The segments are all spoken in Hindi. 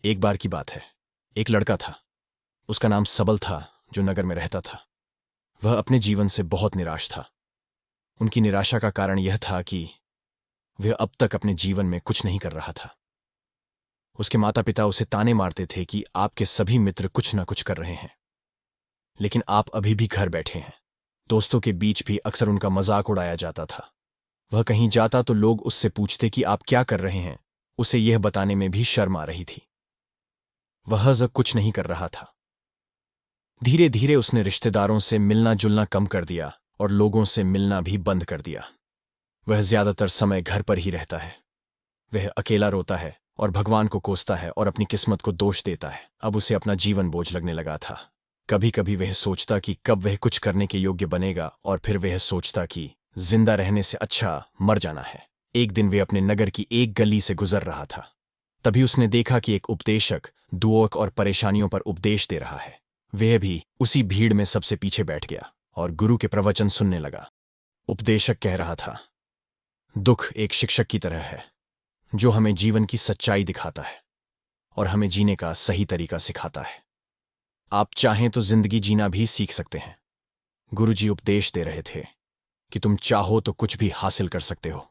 एक बार की बात है। एक लड़का था। उसका नाम सबल था, जो नगर में रहता था। वह अपने जीवन से बहुत निराश था। उनकी निराशा का कारण यह था कि वह अब तक अपने जीवन में कुछ नहीं कर रहा था। उसके माता पिता उसे ताने मारते थे कि आपके सभी मित्र कुछ न कुछ कर रहे हैं, लेकिन आप अभी भी घर बैठे हैं। दोस्तों के बीच भी अक्सर उनका मजाक उड़ाया जाता था। वह कहीं जाता तो लोग उससे पूछते कि आप क्या कर रहे हैं। उसे यह बताने में भी शर्म आ रही थी। वह जब कुछ नहीं कर रहा था। धीरे धीरे उसने रिश्तेदारों से मिलना जुलना कम कर दिया और लोगों से मिलना भी बंद कर दिया। वह ज्यादातर समय घर पर ही रहता है। वह अकेला रोता है और भगवान को कोसता है और अपनी किस्मत को दोष देता है। अब उसे अपना जीवन बोझ लगने लगा था। कभी कभी वह सोचता कि कब वह कुछ करने के योग्य बनेगा, और फिर वह सोचता कि जिंदा रहने से अच्छा मर जाना है। एक दिन वह अपने नगर की एक गली से गुजर रहा था। तभी उसने देखा कि एक उपदेशक दुओं और परेशानियों पर उपदेश दे रहा है। वह भी उसी भीड़ में सबसे पीछे बैठ गया और गुरु के प्रवचन सुनने लगा। उपदेशक कह रहा था, दुख एक शिक्षक की तरह है, जो हमें जीवन की सच्चाई दिखाता है और हमें जीने का सही तरीका सिखाता है। आप चाहें तो जिंदगी जीना भी सीख सकते हैं। गुरुजी उपदेश दे रहे थे कि तुम चाहो तो कुछ भी हासिल कर सकते हो,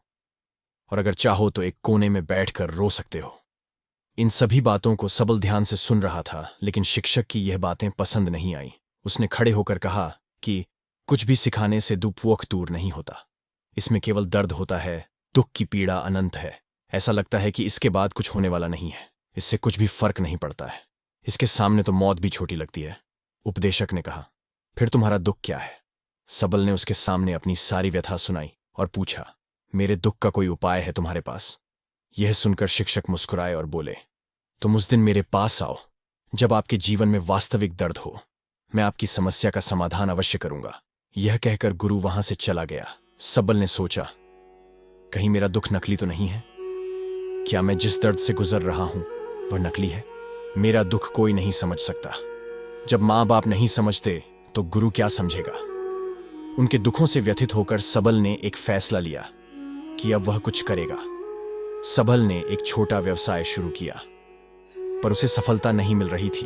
और अगर चाहो तो एक कोने में बैठकर रो सकते हो। इन सभी बातों को सबल ध्यान से सुन रहा था, लेकिन शिक्षक की यह बातें पसंद नहीं आई। उसने खड़े होकर कहा कि कुछ भी सिखाने से दुख दूर नहीं होता। इसमें केवल दर्द होता है। दुख की पीड़ा अनंत है। ऐसा लगता है कि इसके बाद कुछ होने वाला नहीं है। इससे कुछ भी फर्क नहीं पड़ता है। इसके सामने तो मौत भी छोटी लगती है। उपदेशक ने कहा, फिर तुम्हारा दुख क्या है? सबल ने उसके सामने अपनी सारी व्यथा सुनाई और पूछा, मेरे दुख का कोई उपाय है तुम्हारे पास? यह सुनकर शिक्षक मुस्कुराए और बोले, तुम उस दिन मेरे पास आओ जब आपके जीवन में वास्तविक दर्द हो। मैं आपकी समस्या का समाधान अवश्य करूंगा। यह कहकर गुरु वहां से चला गया। सबल ने सोचा, कहीं मेरा दुख नकली तो नहीं है? क्या मैं जिस दर्द से गुजर रहा हूं वह नकली है? मेरा दुख कोई नहीं समझ सकता। जब मां बाप नहीं समझते तो गुरु क्या समझेगा? उनके दुखों से व्यथित होकर सबल ने एक फैसला लिया कि अब वह कुछ करेगा। सबल ने एक छोटा व्यवसाय शुरू किया, पर उसे सफलता नहीं मिल रही थी।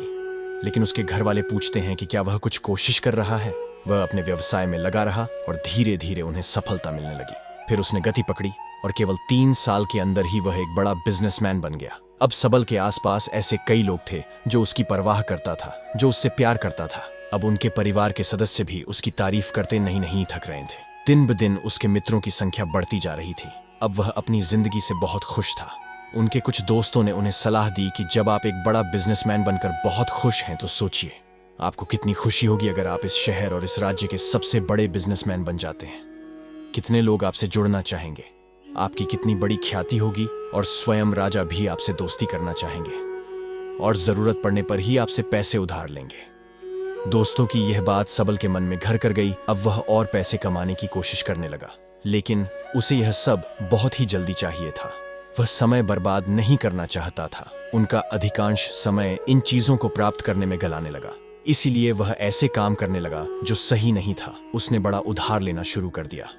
लेकिन उसके घर वाले पूछते हैं कि क्या वह कुछ कोशिश कर रहा है। वह अपने व्यवसाय में लगा रहा और धीरे धीरे उन्हें सफलता मिलने लगी। फिर उसने गति पकड़ी और केवल 3 साल के अंदर ही वह एक बड़ा बिजनेसमैन बन गया। अब सबल के आसपास ऐसे कई लोग थे जो उसकी परवाह करता था, जो उससे प्यार करता था। अब उनके परिवार के सदस्य भी उसकी तारीफ करते नहीं थक रहे थे। दिन ब दिन उसके मित्रों की संख्या बढ़ती जा रही थी। अब वह अपनी जिंदगी से बहुत खुश था। उनके कुछ दोस्तों ने उन्हें सलाह दी कि जब आप एक बड़ा बिजनेसमैन बनकर बहुत खुश हैं तो सोचिए आपको कितनी खुशी होगी अगर आप इस शहर और इस राज्य के सबसे बड़े बिजनेसमैन बन जाते हैं। कितने लोग आपसे जुड़ना चाहेंगे, आपकी कितनी बड़ी ख्याति होगी, और स्वयं राजा भी आपसे दोस्ती करना चाहेंगे और जरूरत पड़ने पर ही आपसे पैसे उधार लेंगे। दोस्तों की यह बात सबल के मन में घर कर गई। अब वह और पैसे कमाने की कोशिश करने लगा, लेकिन उसे यह सब बहुत ही जल्दी चाहिए था। वह समय बर्बाद नहीं करना चाहता था। उनका अधिकांश समय इन चीजों को प्राप्त करने में गलाने लगा। इसीलिए वह ऐसे काम करने लगा जो सही नहीं था। उसने बड़ा उधार लेना शुरू कर दिया।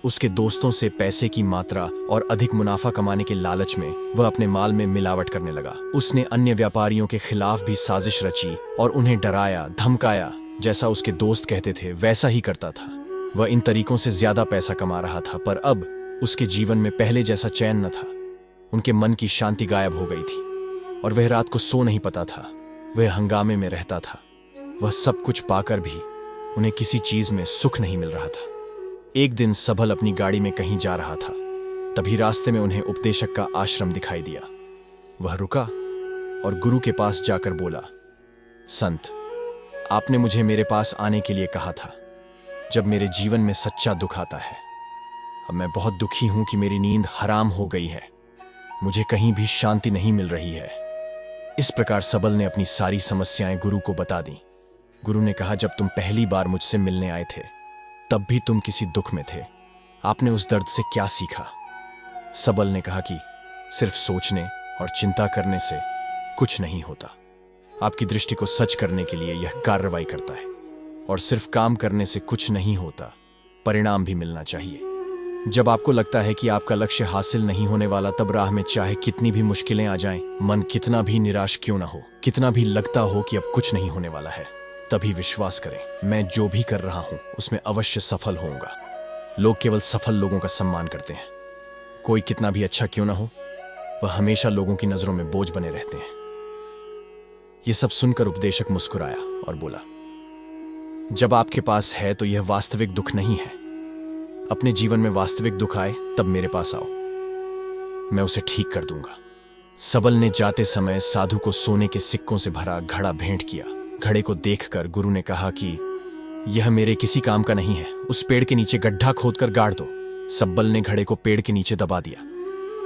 उसके दोस्तों से पैसे की मात्रा और अधिक मुनाफा कमाने के लालच में वह अपने माल में मिलावट करने लगा। उसने अन्य व्यापारियों के खिलाफ भी साजिश रची और उन्हें डराया धमकाया। जैसा उसके दोस्त कहते थे वैसा ही करता था। वह इन तरीकों से ज्यादा पैसा कमा रहा था, पर अब उसके जीवन में पहले जैसा चैन न था। उनके मन की शांति गायब हो गई थी और वह रात को सो नहीं पाता था। वह हंगामे में रहता था। वह सब कुछ पाकर भी उन्हें किसी चीज में सुख नहीं मिल रहा था। एक दिन सबल अपनी गाड़ी में कहीं जा रहा था। तभी रास्ते में उन्हें उपदेशक का आश्रम दिखाई दिया। वह रुका और गुरु के पास जाकर बोला, संत, आपने मुझे मेरे पास आने के लिए कहा था जब मेरे जीवन में सच्चा दुख आता है। अब मैं बहुत दुखी हूं कि मेरी नींद हराम हो गई है। मुझे कहीं भी शांति नहीं मिल रही है। इस प्रकार सबल ने अपनी सारी समस्याएं गुरु को बता दी। गुरु ने कहा, जब तुम पहली बार मुझसे मिलने आए थे तब भी तुम किसी दुख में थे। आपने उस दर्द से क्या सीखा? सबल ने कहा कि सिर्फ सोचने और चिंता करने से कुछ नहीं होता। आपकी दृष्टि को सच करने के लिए यह कार्रवाई करता है, और सिर्फ काम करने से कुछ नहीं होता, परिणाम भी मिलना चाहिए। जब आपको लगता है कि आपका लक्ष्य हासिल नहीं होने वाला, तब राह में चाहे कितनी भी मुश्किलें आ जाएं, मन कितना भी निराश क्यों ना हो, कितना भी लगता हो कि अब कुछ नहीं होने वाला है, तभी विश्वास करें, मैं जो भी कर रहा हूं उसमें अवश्य सफल होऊंगा। लोग केवल सफल लोगों का सम्मान करते हैं। कोई कितना भी अच्छा क्यों ना हो, वह हमेशा लोगों की नजरों में बोझ बने रहते हैं। यह सब सुनकर उपदेशक मुस्कुराया और बोला, जब आपके पास है तो यह वास्तविक दुख नहीं है। अपने जीवन में वास्तविक दुख आए तब मेरे पास आओ, मैं उसे ठीक कर दूंगा। सबल ने जाते समय साधु को सोने के सिक्कों से भरा घड़ा भेंट किया। घड़े को देखकर गुरु ने कहा कि यह मेरे किसी काम का नहीं है, उस पेड़ के नीचे गड्ढा खोदकर गाड़ दो। सब्बल ने घड़े को पेड़ के नीचे दबा दिया,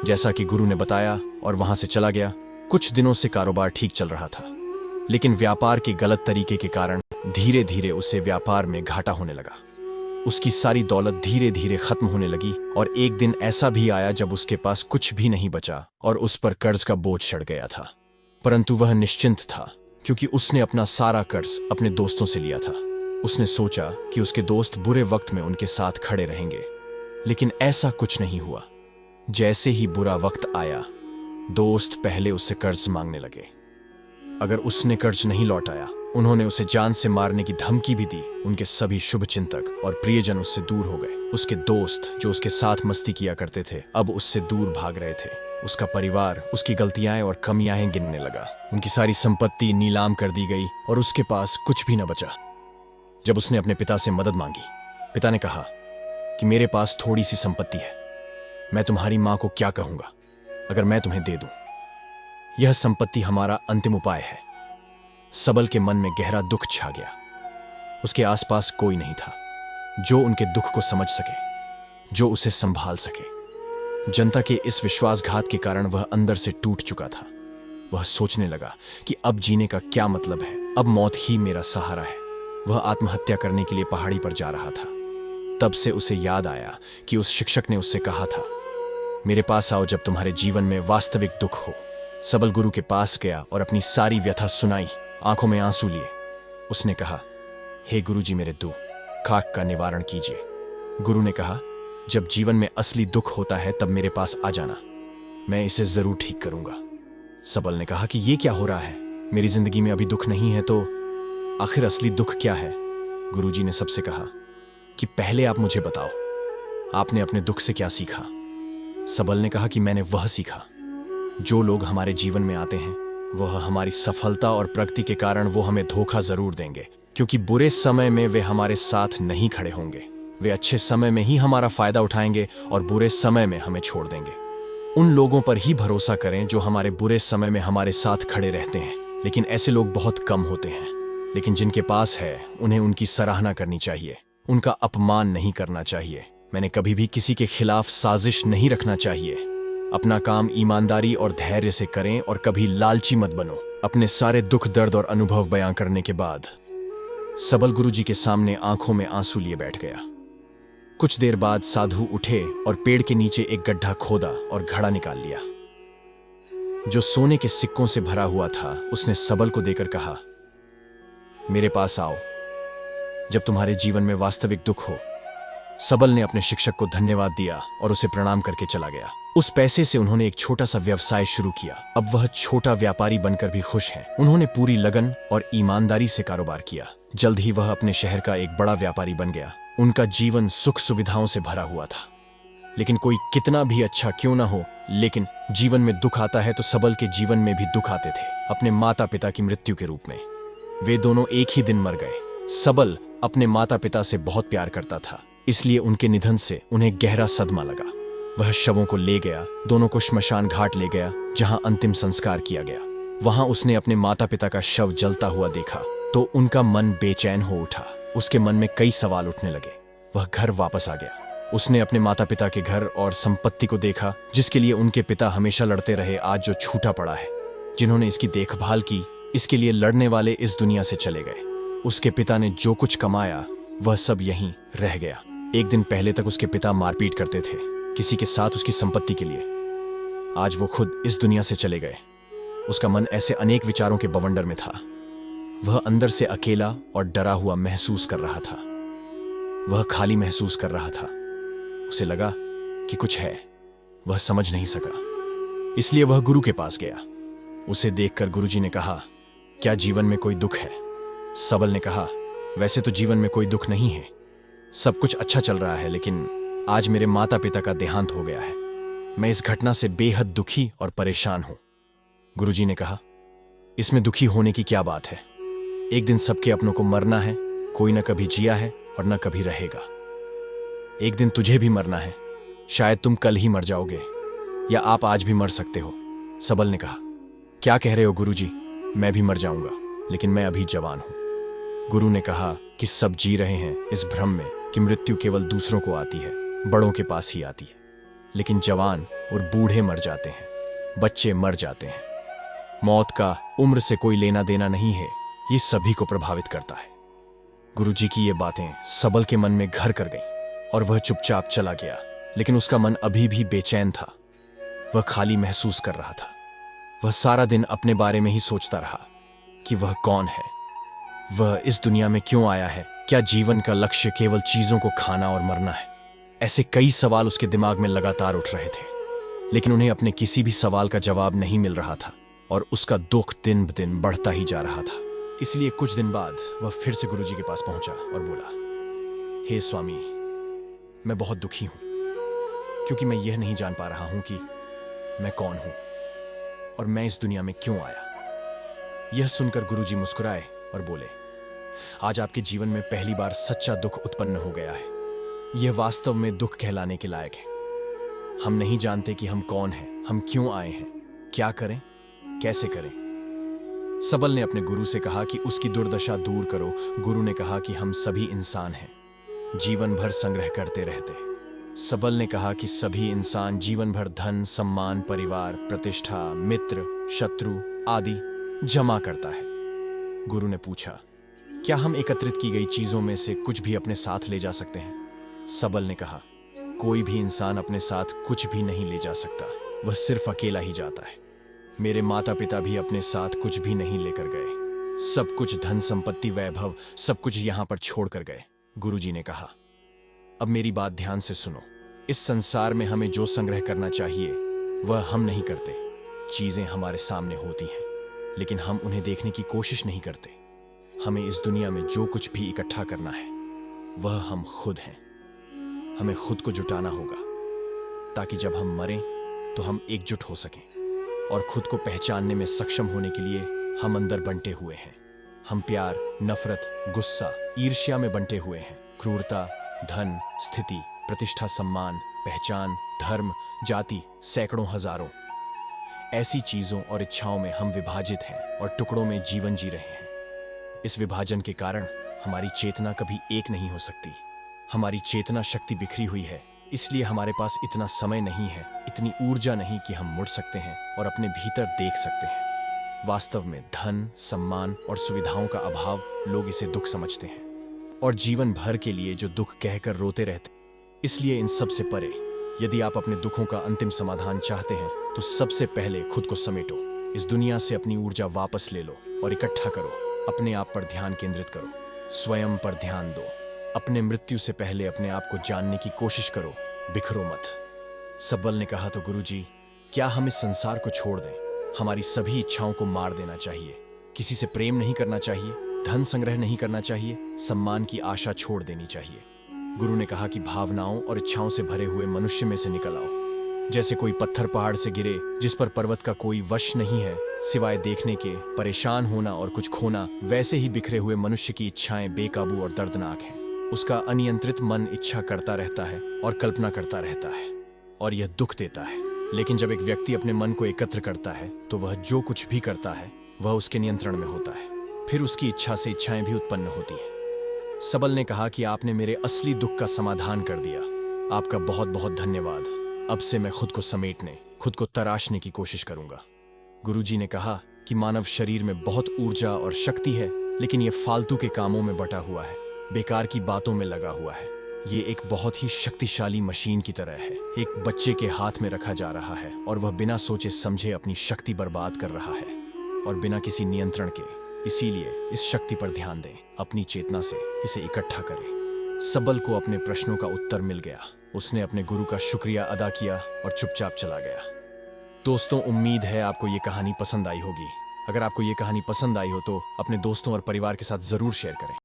जैसा कि गुरु ने बताया, और वहां से चला गया। कुछ दिनों से कारोबार ठीक चल रहा था, लेकिन व्यापार के गलत तरीके के कारण धीरे धीरे उसे व्यापार में घाटा होने लगा। उसकी सारी दौलत धीरे धीरे खत्म होने लगी, और एक दिन ऐसा भी आया जब उसके पास कुछ भी नहीं बचा और उस पर कर्ज का बोझ चढ़ गया था। परंतु वह निश्चिंत था, क्योंकि उसने अपना सारा कर्ज अपने दोस्तों से लिया था। उसने सोचा कि उसके दोस्त बुरे वक्त में उनके साथ खड़े रहेंगे, लेकिन ऐसा कुछ नहीं हुआ। जैसे ही बुरा वक्त आया, दोस्त पहले उससे कर्ज मांगने लगे। अगर उसने कर्ज नहीं लौटाया, उन्होंने उसे जान से मारने की धमकी भी दी। उनके सभी शुभचिंतक और प्रियजन उससे दूर हो गए। उसके दोस्त जो उसके साथ मस्ती किया करते थे, अब उससे दूर भाग रहे थे। उसका परिवार उसकी गलतियां और कमियां गिनने लगा। उनकी सारी संपत्ति नीलाम कर दी गई और उसके पास कुछ भी न बचा। जब उसने अपने पिता से मदद मांगी, पिता ने कहा कि मेरे पास थोड़ी सी संपत्ति है, मैं तुम्हारी मां को क्या कहूंगा अगर मैं तुम्हें दे दूं। यह संपत्ति हमारा अंतिम उपाय है। सबल के मन में गहरा दुख छा गया। उसके आसपास कोई नहीं था जो उनके दुख को समझ सके, जो उसे संभाल सके। जनता के इस विश्वासघात के कारण वह अंदर से टूट चुका था। वह सोचने लगा कि अब जीने का क्या मतलब है, अब मौत ही मेरा सहारा है। वह आत्महत्या करने के लिए पहाड़ी पर जा रहा था। तब से उसे याद आया कि उस शिक्षक ने उससे कहा था, मेरे पास आओ जब तुम्हारे जीवन में वास्तविक दुख हो। सबल गुरु के पास गया और अपनी सारी व्यथा सुनाई, आंखों में आंसू लिए। उसने कहा, हे गुरुजी, मेरे दुख का निवारण कीजिए। गुरु ने कहा, जब जीवन में असली दुख होता है तब मेरे पास आ जाना, मैं इसे जरूर ठीक करूंगा। सबल ने कहा कि ये क्या हो रहा है, मेरी जिंदगी में अभी दुख नहीं है तो आखिर असली दुख क्या है। गुरुजी ने सबसे कहा कि पहले आप मुझे बताओ, आपने अपने दुख से क्या सीखा। सबल ने कहा कि मैंने वह सीखा, जो लोग हमारे जीवन में आते हैं वह हमारी सफलता और प्रगति के कारण वो हमें धोखा जरूर देंगे, क्योंकि बुरे समय में वे हमारे साथ नहीं खड़े होंगे। वे अच्छे समय में ही हमारा फायदा उठाएंगे और बुरे समय में हमें छोड़ देंगे। उन लोगों पर ही भरोसा करें जो हमारे बुरे समय में हमारे साथ खड़े रहते हैं, लेकिन ऐसे लोग बहुत कम होते हैं। लेकिन जिनके पास है, उन्हें उनकी सराहना करनी चाहिए, उनका अपमान नहीं करना चाहिए। मैंने कभी भी किसी के खिलाफ साजिश नहीं रखना चाहिए। अपना काम ईमानदारी और धैर्य से करें और कभी लालची मत बनो। अपने सारे दुख, दर्द और अनुभव बयां करने के बाद सबल गुरुजी के सामने आंखों में आंसू लिए बैठ गया। कुछ देर बाद साधु उठे और पेड़ के नीचे एक गड्ढा खोदा और घड़ा निकाल लिया जो सोने के सिक्कों से भरा हुआ था। उसने सबल को देकर कहा, मेरे पास आओ जब तुम्हारे जीवन में वास्तविक दुख हो। सबल ने अपने शिक्षक को धन्यवाद दिया और उसे प्रणाम करके चला गया। उस पैसे से उन्होंने एक छोटा सा व्यवसाय शुरू किया। अब वह छोटा व्यापारी बनकर भी खुश हैं। उन्होंने पूरी लगन और ईमानदारी से कारोबार किया। जल्द ही वह अपने शहर का एक बड़ा व्यापारी बन गया। उनका जीवन सुख सुविधाओं से भरा हुआ था। लेकिन कोई कितना भी अच्छा क्यों ना हो, लेकिन जीवन में दुख आता है तो सबल के जीवन में भी दुख आते थे, अपने माता पिता की मृत्यु के रूप में। वे दोनों एक ही दिन मर गए। सबल अपने माता पिता से बहुत प्यार करता था, इसलिए उनके निधन से उन्हें गहरा सदमा लगा। वह शवों को ले गया, दोनों को श्मशान घाट ले गया जहां अंतिम संस्कार किया गया। वहां उसने अपने माता पिता का शव जलता हुआ देखा तो उनका मन बेचैन हो उठा। उसके मन में कई सवाल उठने लगे। वह घर वापस आ गया। उसने अपने माता पिता के घर और संपत्ति को देखा जिसके लिए उनके पिता हमेशा लड़ते रहे, आज जो छूटा पड़ा है। जिन्होंने इसकी देखभाल की, इसके लिए लड़ने वाले इस दुनिया से चले गए। उसके पिता ने जो कुछ कमाया वह सब यहीं रह गया। एक दिन पहले तक उसके पिता मारपीट करते थे किसी के साथ उसकी संपत्ति के लिए। आज वो खुद इस दुनिया से चले गए। उसका मन ऐसे अनेक विचारों के बवंडर में था। वह अंदर से अकेला और डरा हुआ महसूस कर रहा था। वह खाली महसूस कर रहा था। उसे लगा कि कुछ है, वह समझ नहीं सका। इसलिए वह गुरु के पास गया। उसे देखकर गुरुजी ने कहा, क्या जीवन में कोई दुख है? सबल ने कहा, वैसे तो जीवन में कोई दुख नहीं है, सब कुछ अच्छा चल रहा है, लेकिन आज मेरे माता पिता का देहांत हो गया है। मैं इस घटना से बेहद दुखी और परेशान हूं। गुरुजी ने कहा, इसमें दुखी होने की क्या बात है? एक दिन सबके अपनों को मरना है, कोई न कभी जिया है और न कभी रहेगा। एक दिन तुझे भी मरना है, शायद तुम कल ही मर जाओगे या आप आज भी मर सकते हो। सबल ने कहा, क्या कह रहे हो गुरुजी? मैं भी मर जाऊंगा, लेकिन मैं अभी जवान हूं। गुरु ने कहा कि सब जी रहे हैं इस भ्रम में कि मृत्यु केवल दूसरों को आती है, बड़ों के पास ही आती है, लेकिन जवान और बूढ़े मर जाते हैं, बच्चे मर जाते हैं। मौत का उम्र से कोई लेना देना नहीं है, ये सभी को प्रभावित करता है। गुरुजी की ये बातें सबल के मन में घर कर गईं और वह चुपचाप चला गया, लेकिन उसका मन अभी भी बेचैन था। वह खाली महसूस कर रहा था। वह सारा दिन अपने बारे में ही सोचता रहा कि वह कौन है, वह इस दुनिया में क्यों आया है, क्या जीवन का लक्ष्य केवल चीजों को खाना और मरना है? ऐसे कई सवाल उसके दिमाग में लगातार उठ रहे थे, लेकिन उन्हें अपने किसी भी सवाल का जवाब नहीं मिल रहा था और उसका दुख दिन ब दिन बढ़ता ही जा रहा था। इसलिए कुछ दिन बाद वह फिर से गुरुजी के पास पहुंचा और बोला, हे स्वामी, मैं बहुत दुखी हूं, क्योंकि मैं यह नहीं जान पा रहा हूं कि मैं कौन हूं और मैं इस दुनिया में क्यों आया। यह सुनकर गुरुजी मुस्कुराए और बोले, आज आपके जीवन में पहली बार सच्चा दुख उत्पन्न हो गया है। यह वास्तव में दुख कहलाने के लायक है। हम नहीं जानते कि हम कौन हैं, हम क्यों आए हैं, क्या करें, कैसे करें। सबल ने अपने गुरु से कहा कि उसकी दुर्दशा दूर करो। गुरु ने कहा कि हम सभी इंसान हैं, जीवन भर संग्रह करते रहते। सबल ने कहा कि सभी इंसान जीवन भर धन, सम्मान, परिवार, प्रतिष्ठा, मित्र, शत्रु आदि जमा करता है। गुरु ने पूछा, क्या हम एकत्रित की गई चीजों में से कुछ भी अपने साथ ले जा सकते हैं? सबल ने कहा, कोई भी इंसान अपने साथ कुछ भी नहीं ले जा सकता, वह सिर्फ अकेला ही जाता है। मेरे माता पिता भी अपने साथ कुछ भी नहीं लेकर गए, सब कुछ धन संपत्ति वैभव सब कुछ यहां पर छोड़कर गए। गुरुजी ने कहा, अब मेरी बात ध्यान से सुनो। इस संसार में हमें जो संग्रह करना चाहिए वह हम नहीं करते। चीजें हमारे सामने होती हैं, लेकिन हम उन्हें देखने की कोशिश नहीं करते। हमें इस दुनिया में जो कुछ भी इकट्ठा करना है वह हम खुद हैं। हमें खुद को जुटाना होगा ताकि जब हम मरें तो हम एकजुट हो सकें, और खुद को पहचानने में सक्षम होने के लिए हम अंदर बंटे हुए हैं। हम प्यार, नफरत, गुस्सा, ईर्ष्या में बंटे हुए हैं। क्रूरता, धन, स्थिति, प्रतिष्ठा, सम्मान, पहचान, धर्म, जाति, सैकड़ों, हजारों ऐसी चीजों और इच्छाओं में हम विभाजित हैं और टुकड़ों में जीवन जी रहे हैं। इस विभाजन के कारण हमारी चेतना कभी एक नहीं हो सकती। हमारी चेतना शक्ति बिखरी हुई है, इसलिए हमारे पास इतना समय नहीं है, इतनी ऊर्जा नहीं कि हम मुड़ सकते हैं और अपने भीतर देख सकते हैं। वास्तव में धन, सम्मान और सुविधाओं का अभाव लोग इसे दुख समझते हैं और जीवन भर के लिए जो दुख कहकर रोते रहते। इसलिए इन सब से परे, यदि आप अपने दुखों का अंतिम समाधान चाहते हैं तो सबसे पहले खुद को समेटो। इस दुनिया से अपनी ऊर्जा वापस ले लो और इकट्ठा करो। अपने आप पर ध्यान केंद्रित करो, स्वयं पर ध्यान दो। अपने मृत्यु से पहले अपने आप को जानने की कोशिश करो, बिखरो मत। सबल ने कहा, तो गुरुजी, क्या हम इस संसार को छोड़ दें? हमारी सभी इच्छाओं को मार देना चाहिए। किसी से प्रेम नहीं करना चाहिए, धन संग्रह नहीं करना चाहिए, सम्मान की आशा छोड़ देनी चाहिए। गुरु ने कहा कि भावनाओं और इच्छाओं से भरे हुए मनुष्य में से निकल आओ। जैसे कोई पत्थर पहाड़ से गिरे जिस पर पर्वत का कोई वश नहीं है सिवाय देखने के, परेशान होना और कुछ खोना, वैसे ही बिखरे हुए मनुष्य की इच्छाएं बेकाबू और दर्दनाक हैं। उसका अनियंत्रित मन इच्छा करता रहता है और कल्पना करता रहता है, और यह दुख देता है। लेकिन जब एक व्यक्ति अपने मन को एकत्र करता है तो वह जो कुछ भी करता है वह उसके नियंत्रण में होता है। फिर उसकी इच्छा से इच्छाएं भी उत्पन्न होती हैं। सबल ने कहा कि आपने मेरे असली दुख का समाधान कर दिया। आपका बहुत बहुत धन्यवाद। अब से मैं खुद को समेटने, खुद को तराशने की कोशिश करूंगा। गुरुजी ने कहा कि मानव शरीर में बहुत ऊर्जा और शक्ति है, लेकिन यह फालतू के कामों में बटा हुआ है, बेकार की बातों में लगा हुआ है। ये एक बहुत ही शक्तिशाली मशीन की तरह है। एक बच्चे के हाथ में रखा जा रहा है और वह बिना सोचे समझे अपनी शक्ति बर्बाद कर रहा है, और बिना किसी नियंत्रण के। इसीलिए इस शक्ति पर ध्यान दें, अपनी चेतना से इसे इकट्ठा करें। सबल को अपने प्रश्नों का उत्तर मिल गया। उसने अपने गुरु का शुक्रिया अदा किया और चुपचाप चला गया। दोस्तों, उम्मीद है आपको ये कहानी पसंद आई होगी। अगर आपको ये कहानी पसंद आई हो तो अपने दोस्तों और परिवार के साथ जरूर शेयर करें।